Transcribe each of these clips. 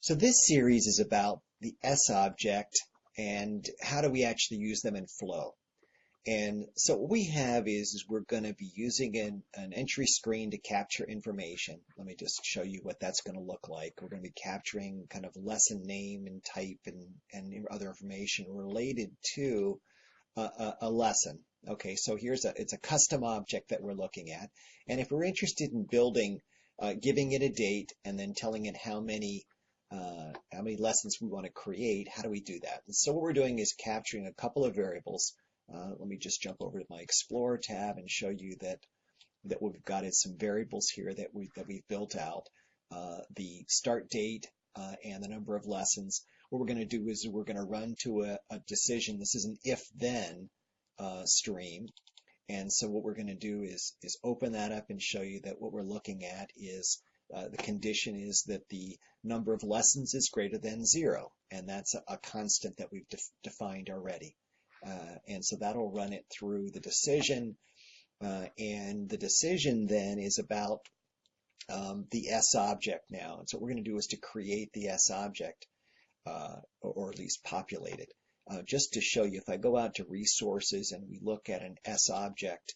So this series is about the sObject and how do we actually use them in Flow. And so what we have is we're going to be using an entry screen to capture information. Let me just show you what that's going to look like. We're going to be capturing kind of lesson name and type and other information related to a lesson. Okay, so it's a custom object that we're looking at. And if we're interested in building, giving it a date and then telling it how many lessons we want to create, how do we do that? And so what we're doing is capturing a couple of variables. Let me just jump over to my Explorer tab and show you that what we've got is some variables here that we've built out. The start date and the number of lessons. What we're going to do is we're going to run to a decision. This is an if-then stream. And so what we're going to do is open that up and show you that what we're looking at is the condition is that the number of lessons is greater than 0. And that's a constant that we've defined already. And so that'll run it through the decision. And the decision then is about the sObject now. And so what we're going to do is to create the sObject, or at least populate it. Just to show you, if I go out to resources and we look at an sObject,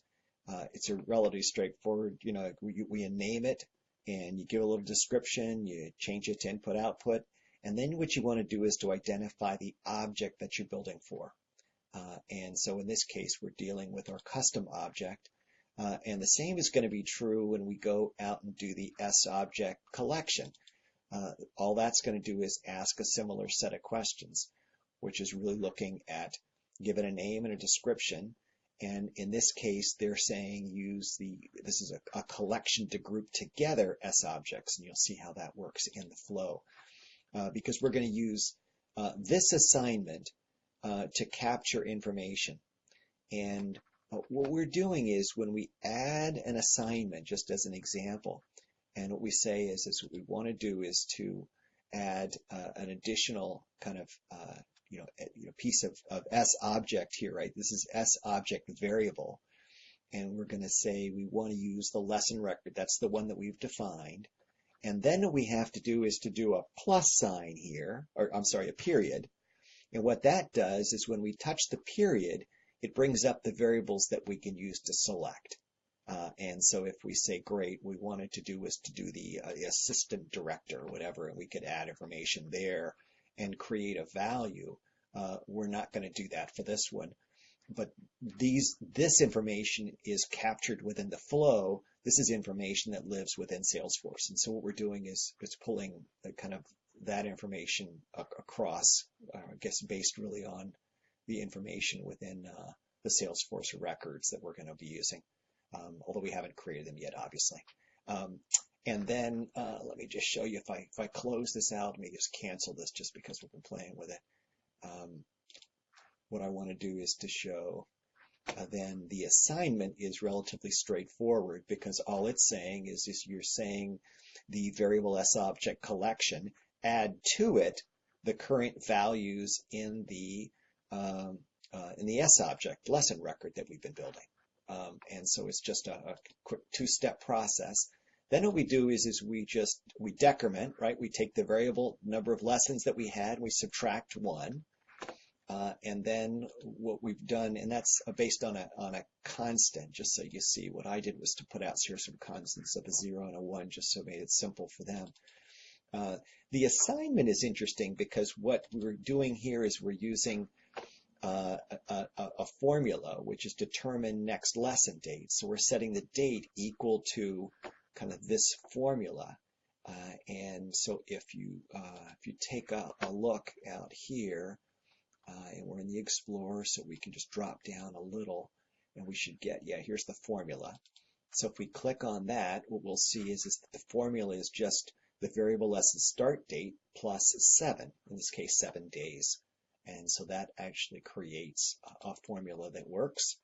it's a relatively straightforward, we name it and you give a little description, you change it to input output, and then what you want to do is to identify the object that you're building for. And so in this case, we're dealing with our custom object. And the same is going to be true when we go out and do the sObject collection. All that's going to do is ask a similar set of questions, which is really looking at give it a name and a description. And in this case, they're saying this is a collection to group together sObjects, and you'll see how that works in the flow. Because we're going to use this assignment to capture information. And what we're doing is when we add an assignment, just as an example, and what we say is what we want to do is to add an additional kind of piece of sObject here, right? This is sObject variable, and we're going to say we want to use the lesson record. That's the one that we've defined. And then what we have to do is to do a plus sign here, or I'm sorry, a period. And what that does is when we touch the period, it brings up the variables that we can use to select. And so if we say, great, we wanted to do was to do the assistant director or whatever, and we could add information there and create a value. We're not going to do that for this one. But this information is captured within the flow. This is information that lives within Salesforce. And so what we're doing is pulling the kind of that information across, I guess, based really on the information within the Salesforce records that we're going to be using, although we haven't created them yet, obviously. And then let me just show you, if I close this out, let me just cancel this just because we've been playing with it. What I want to do is to show then the assignment is relatively straightforward, because all it's saying is you're saying the variable sObject collection, add to it the current values in the sObject lesson record that we've been building. And so it's just a quick two-step process. Then what we do is we decrement, right? We take the variable number of lessons that we had, we subtract 1. And then what we've done, and that's based on a constant, just so you see. What I did was to put out here some constants of a 0 and a 1, just so it made it simple for them. The assignment is interesting because what we're doing here is we're using a formula, which is determine next lesson date. So we're setting the date equal to kind of this formula. And so if you take a look out here, and we're in the Explorer, so we can just drop down a little, and we should get, here's the formula. So if we click on that, what we'll see is that the formula is just the variable lesson start date plus 7, in this case 7 days. And so that actually creates a formula that works.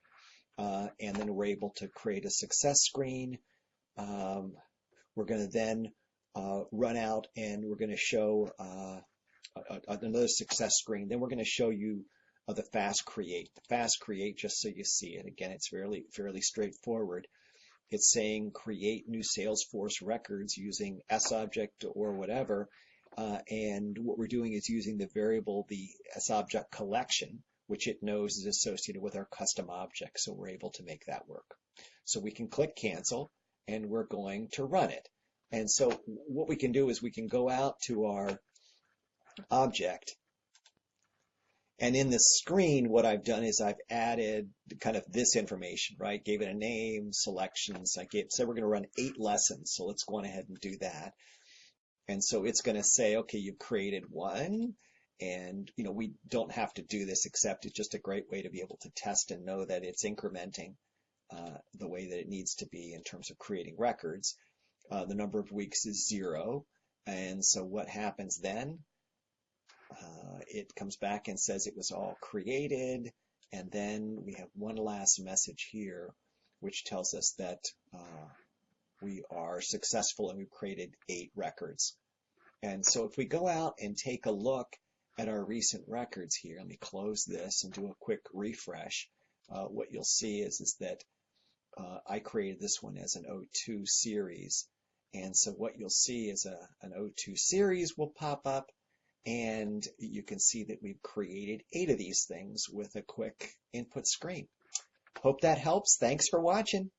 And then we're able to create a success screen. We're going to then run out and we're going to show another success screen. Then we're going to show you the fast create. The fast create, just so you see it. Again, it's fairly straightforward. It's saying create new Salesforce records using sObject or whatever, And what we're doing is using the variable, the sObject collection, which it knows is associated with our custom object. So we're able to make that work. So we can click cancel and we're going to run it. And so what we can do is we can go out to our object. And in the screen, what I've done is I've added kind of this information, right? Gave it a name, selections. Said we're going to run 8 lessons. So let's go on ahead and do that. And so it's going to say, okay, you've created 1. And, we don't have to do this, except it's just a great way to be able to test and know that it's incrementing the way that it needs to be in terms of creating records. The number of weeks is 0. And so what happens then? It comes back and says it was all created. And then we have one last message here, which tells us that we are successful and we've created 8 records. And so if we go out and take a look at our recent records here, let me close this and do a quick refresh. What you'll see is that I created this one as an O2 series. And so what you'll see is an O2 series will pop up, and you can see that we've created 8 of these things with a quick input screen. Hope that helps. Thanks for watching.